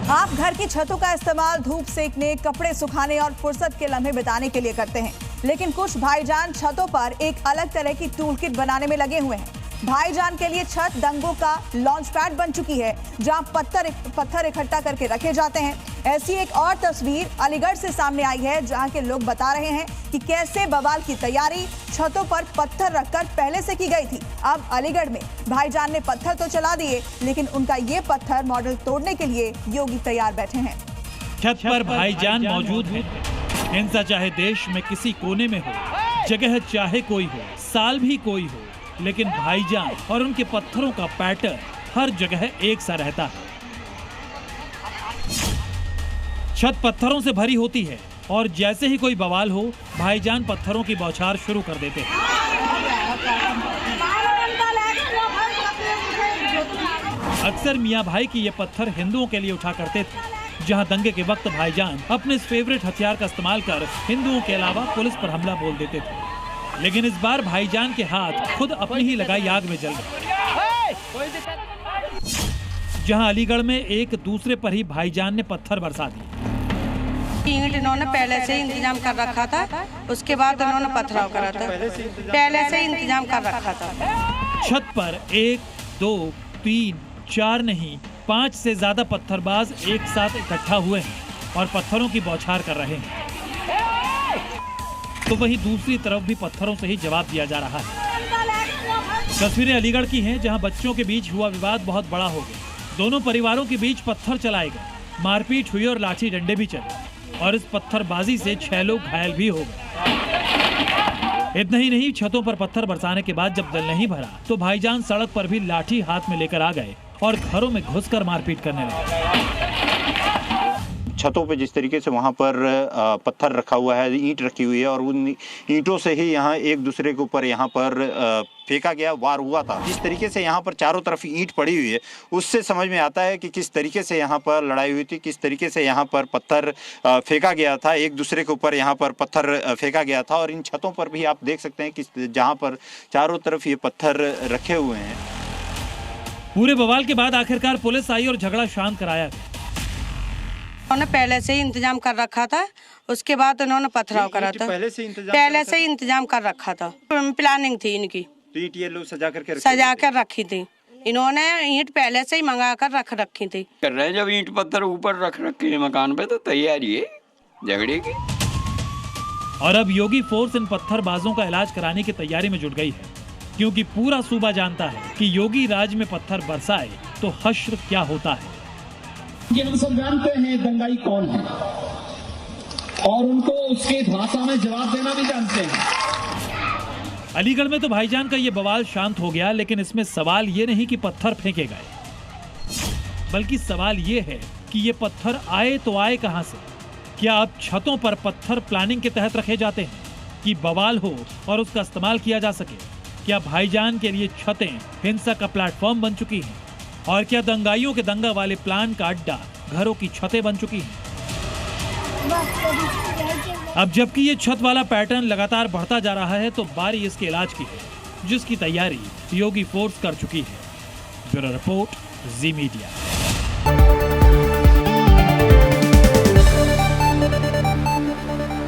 आप घर की छतों का इस्तेमाल धूप सेकने, कपड़े सुखाने और फुर्सत के लम्हे बिताने के लिए करते हैं, लेकिन कुछ भाईजान छतों पर एक अलग तरह की टूल किट बनाने में लगे हुए हैं। भाईजान के लिए छत दंगों का लॉन्च पैड बन चुकी है, जहां पत्थर इकट्ठा करके रखे जाते हैं। ऐसी एक और तस्वीर अलीगढ़ से सामने आई है, जहां के लोग बता रहे हैं कि कैसे बवाल की तैयारी छतों पर पत्थर रखकर पहले से की गई थी। अब अलीगढ़ में भाईजान ने पत्थर तो चला दिए, लेकिन उनका ये पत्थर मॉडल तोड़ने के लिए योगी तैयार बैठे हैं। छत पर भाईजान मौजूद है। हिंसा चाहे देश में किसी कोने में हो, जगह चाहे कोई हो, साल भी कोई हो, लेकिन भाईजान और उनके पत्थरों का पैटर्न हर जगह एक सा रहता है। छत पत्थरों से भरी होती है और जैसे ही कोई बवाल हो, भाईजान पत्थरों की बौछार शुरू कर देते हैं। अक्सर मियां भाई की ये पत्थर हिंदुओं के लिए उठा करते थे, जहां दंगे के वक्त भाईजान अपने फेवरेट हथियार का इस्तेमाल कर हिंदुओं के अलावा पुलिस पर हमला बोल देते थे। लेकिन इस बार भाईजान के हाथ खुद अपनी ही लगाई आग में जल गए। जहां अलीगढ़ में एक दूसरे पर ही भाईजान ने पत्थर बरसा दिए। ईंट इन्होंने पहले से इंतजाम कर रखा था, उसके बाद उन्होंने पथराव करा था, पहले से इंतजाम कर रखा था। छत पर 1, 2, 3, 4 नहीं 5 से ज्यादा पत्थरबाज एक साथ इकट्ठा हुए हैं और पत्थरों की बौछार कर रहे हैं। तो वहीं दूसरी तरफ भी पत्थरों से ही जवाब दिया जा रहा है। तस्वीरें अलीगढ़ की हैं, जहां बच्चों के बीच हुआ विवाद बहुत बड़ा हो गया। दोनों परिवारों के बीच पत्थर चलाए गए, मारपीट हुई और लाठी डंडे भी चले और इस पत्थरबाजी से 6 लोग घायल भी हो गए। इतना ही नहीं, छतों पर पत्थर बरसाने के बाद जब दल नहीं भरा तो भाईजान सड़क पर भी लाठी हाथ में लेकर आ गए और घरों में घुसकर मारपीट करने लगे। छतों पे जिस तरीके से वहाँ पर पत्थर रखा हुआ है, ईंट रखी हुई है और उन ईंटों से ही यहाँ एक दूसरे के ऊपर यहाँ पर फेंका गया, वार हुआ था। जिस तरीके से यहाँ पर चारों तरफ ईंट पड़ी हुई है, उससे समझ में आता है कि किस तरीके से यहाँ पर लड़ाई हुई थी, किस तरीके से यहाँ पर पत्थर फेंका गया था, एक दूसरे के ऊपर यहाँ पर पत्थर फेंका गया था। और इन छतों पर भी आप देख सकते हैं कि जहाँ पर चारों तरफ ये पत्थर रखे हुए हैं। पूरे बवाल के बाद आखिरकार पुलिस आई और झगड़ा शांत कराया गया। उन्होंने पहले से ही इंतजाम कर रखा था, उसके बाद उन्होंने पथराव करा था, पहले से ही इंतजाम कर रखा था। प्लानिंग थी इनकी, तो ईंट ये लोग सजा कर रखी थी। इन्होंने ईंट पहले से ही मंगा कर रख रखी थी। कर रहे हैं जब ईंट पत्थर ऊपर रख रखे मकान पे, तो तैयारी है झगड़े की। और अब योगी फोर्स इन पत्थरबाजों का इलाज कराने की तैयारी में जुट गई है, क्योंकि पूरा सूबा जानता है कि योगी राज में पत्थर बरसाए तो हश्र क्या होता है। हम सब जानते हैं दंगाई कौन है और उनको उसके भाषा में जवाब देना भी जानते हैं। अलीगढ़ में तो भाईजान का ये बवाल शांत हो गया, लेकिन इसमें सवाल ये नहीं कि पत्थर फेंके गए, बल्कि सवाल ये है कि ये पत्थर आए तो आए कहां से। क्या अब छतों पर पत्थर प्लानिंग के तहत रखे जाते हैं कि बवाल हो और उसका इस्तेमाल किया जा सके? क्या भाईजान के लिए छतें हिंसा का प्लेटफॉर्म बन चुकी हैं? और क्या दंगाइयों के दंगा वाले प्लान का अड्डा घरों की छतें बन चुकी हैं? अब जबकि ये छत वाला पैटर्न लगातार बढ़ता जा रहा है, तो बारी इसके इलाज की है, जिसकी तैयारी योगी फोर्स कर चुकी है। ब्यूरो रिपोर्ट, जी मीडिया।